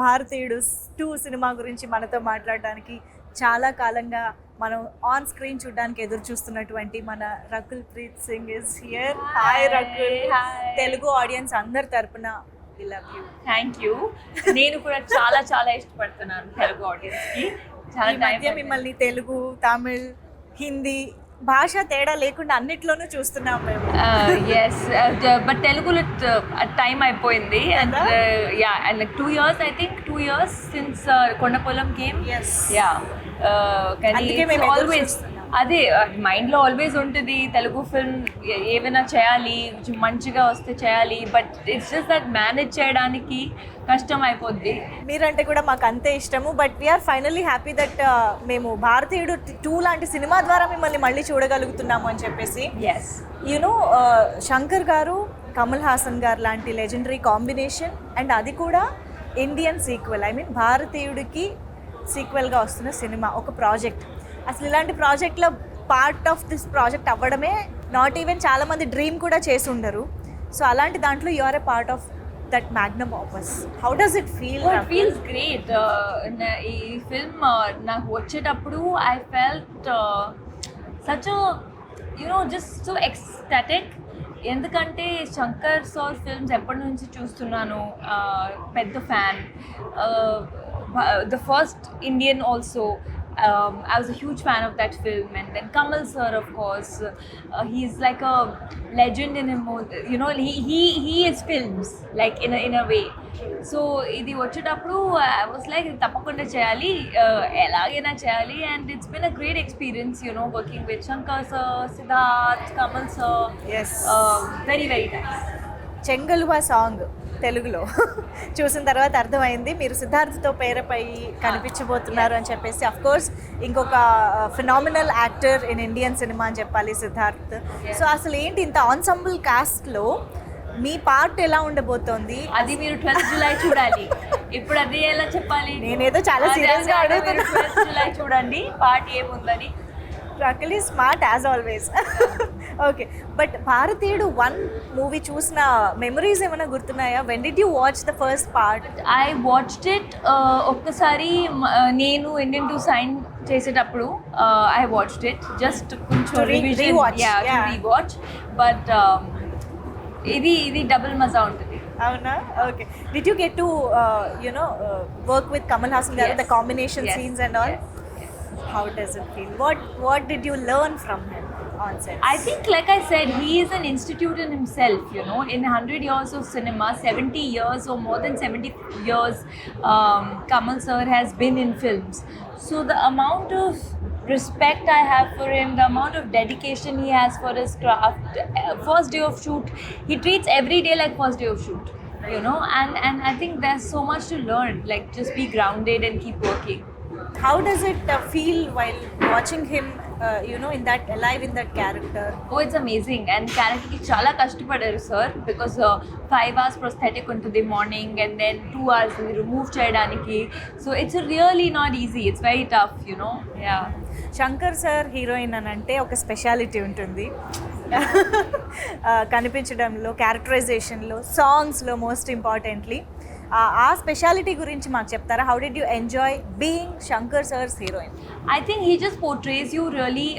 భారతీయుడు 2 సినిమా గురించి మనతో మాట్లాడడానికి చాలా కాలంగా మనం ఆన్ స్క్రీన్ చూడడానికి ఎదురు చూస్తున్నటువంటి మన Rakul Preet Singh is here. Hi Rakul. Telugu audience అందరి తరపున we love you. Thank you. నేను కూడా చాలా చాలా ఇష్టపడుతున్నాను తెలుగు ఆడియన్స్కి. చాలా ఈ మధ్య మిమ్మల్ని తెలుగు, తమిళ్, హిందీ భాష తేడా లేకుండా అన్నిట్లోనూ చూస్తున్నాం మేము. ఎస్, బట్ తెలుగులో టైం అయిపోయింది. And yeah, and 2 years, I think 2 years since Kondapolam came. Yes. Yeah, కానీ అందుకే మేము ఎదురు ఆల్వేస్ చూస్తున్నాం. అదే మైండ్లో ఆల్వేస్ ఉంటుంది తెలుగు ఫిల్మ్ ఏమైనా చేయాలి, మంచిగా వస్తే చేయాలి, but it's just that manage చేయడానికి కష్టం అయిపోద్ది. మీరంటే కూడా మాకు అంతే ఇష్టము. But we're finally happy that మేము భారతీయుడు 2 లాంటి సినిమా ద్వారా మిమ్మల్ని మళ్ళీ చూడగలుగుతున్నాము అని చెప్పేసి. ఎస్, యూనో శంకర్ గారు, కమల్ హాసన్ గారు లాంటి లెజెండరీ కాంబినేషన్, అండ్ అది కూడా ఇండియన్ సీక్వెల్. ఐ మీన్ భారతీయుడికి సీక్వెల్గా వస్తున్న సినిమా, ఒక ప్రాజెక్ట్. అసలు ఇలాంటి ప్రాజెక్ట్లో పార్ట్ ఆఫ్ దిస్ ప్రాజెక్ట్ అవ్వడమే నాట్ ఈవెన్ చాలామంది డ్రీమ్ కూడా చేసి ఉండరు. సో అలాంటి దాంట్లో you are a part of that magnum opus. How does it feel? It feels great. ఈ ఫిల్మ్ నాకు వచ్చేటప్పుడు I felt such just so ecstatic. ఎందుకంటే శంకర్ సార్ ఫిల్మ్స్ ఎప్పటి నుంచి చూస్తున్నాను, పెద్ద fan. The first Indian also. I was a huge fan of that film, and then Kamal sir, of course, he's like a legend in him. He is films like in a way. So idi vachetapudu I was like tappakunda cheyali, elagena cheyali, and it's been a great experience, working with Shankar sir, Siddharth, Kamal sir. Yes. Very very nice. Chengaluva song తెలుగులో చూసిన తర్వాత అర్థమైంది మీరు సిద్ధార్థ్తో పేరపై కనిపించబోతున్నారు అని చెప్పేసి. Of course ఇంకొక phenomenal actor in Indian cinema అని చెప్పాలి సిద్ధార్థ్. సో అసలు ఏంటి ఇంత ఆన్సంబుల్ కాస్ట్లో మీ పార్ట్ ఎలా ఉండబోతోంది? అది మీరు 12th July చూడాలి. ఇప్పుడు అది ఎలా చెప్పాలి? నేనేదో చాలా సీరియస్గా అడుగుతున్నా. 12th July చూడండి పార్ట్ ఏముందని. Rakul is smart as always. Okay, but Bharateeyudu 1 movie చూసిన మెమరీస్ ఏమైనా గుర్తున్నాయా? When did you watch the first part? I watched it ఒక్కసారి నేను ఇండియన్ 2 సైన్ చేసేటప్పుడు ఐ వాచ్డ్ ఇట్ జస్ట్ కొంచెం రీవాచ్. బట్ ఇది డబుల్ మజా ఉంటుంది. అవునా? Okay. Did you get to work with Kamal Haasan garu, the combination scenes and all? How does it feel? What did you learn from him on set? I think, like I said, he is an institute in himself. In 100 years of cinema, 70 years or more than 70 years, Kamal sir has been in films. So the amount of respect I have for him, the amount of dedication he has for his craft. First day of shoot, he treats every day like first day of shoot. And I think there's so much to learn. Like, just be grounded and keep working. How does it feel while watching him, in that alive in that character? Oh, it's amazing. And character ki chala kashtapadaru sir, because 5 hours prosthetic untadi morning, and then 2 hours remove cheyadaniki. So it's really not easy. It's very tough, Yeah. Shankar sir heroine అని అంటే ఒక speciality ఉంటుంది. కనిపించడంలో, క్యారెక్టరైజేషన్లో, సాంగ్స్లో most importantly. ఆ speciality గురించి మాకు చెప్తారా? How did you enjoy being Shankar sir's heroine? I think he just portrays you really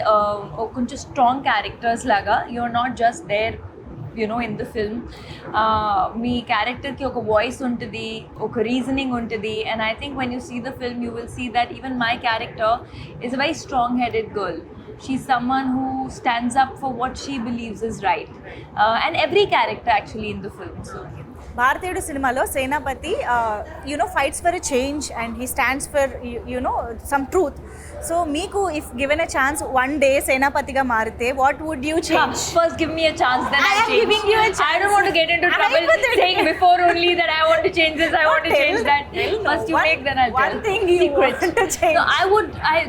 కొంచెం స్ట్రాంగ్ క్యారెక్టర్స్ లాగా. You're not just there in the film. మీ క్యారెక్టర్కి ఒక వాయిస్ ఉంటుంది, ఒక రీజనింగ్ ఉంటుంది. And I think when you see the film, you will see that even my character is a very strong-headed girl. She's someone who stands up for what she believes is right. And every character actually in the film. So Bharateeyudu సినిమాలో Senapathi fights for a change and he stands for some truth. So మీకు if given a chance 1 day సేనాపతిగా మారితే what would you change? First give me a chance, then I am giving you a chance. I don't want to get into trouble saying before only that I want to change this, I want to change that. First you make, then I'll tell. One thing you want to change. No,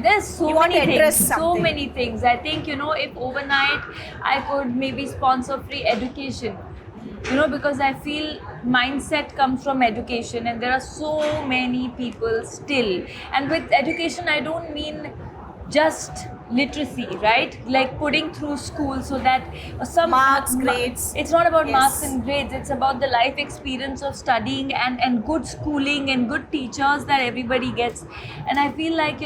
there's so many things. So many things. I think, if overnight I could maybe sponsor free education. Because I feel mindset comes from education, and there are so many people still. And with education, I don't mean just literacy, right? Like putting through school so that some Marks, grades. It's not about Yes. marks and grades. It's about the life experience of studying and good schooling and good teachers that everybody gets. And I feel like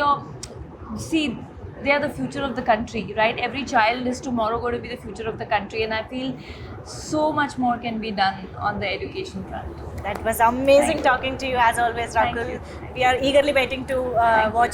see, they are the future of the country, right? Every child is tomorrow going to be the future of the country, and I feel so much more can be done on the education front. That was amazing Thank you. talking to you as always, Thank Rakul. you. We are eagerly waiting to watch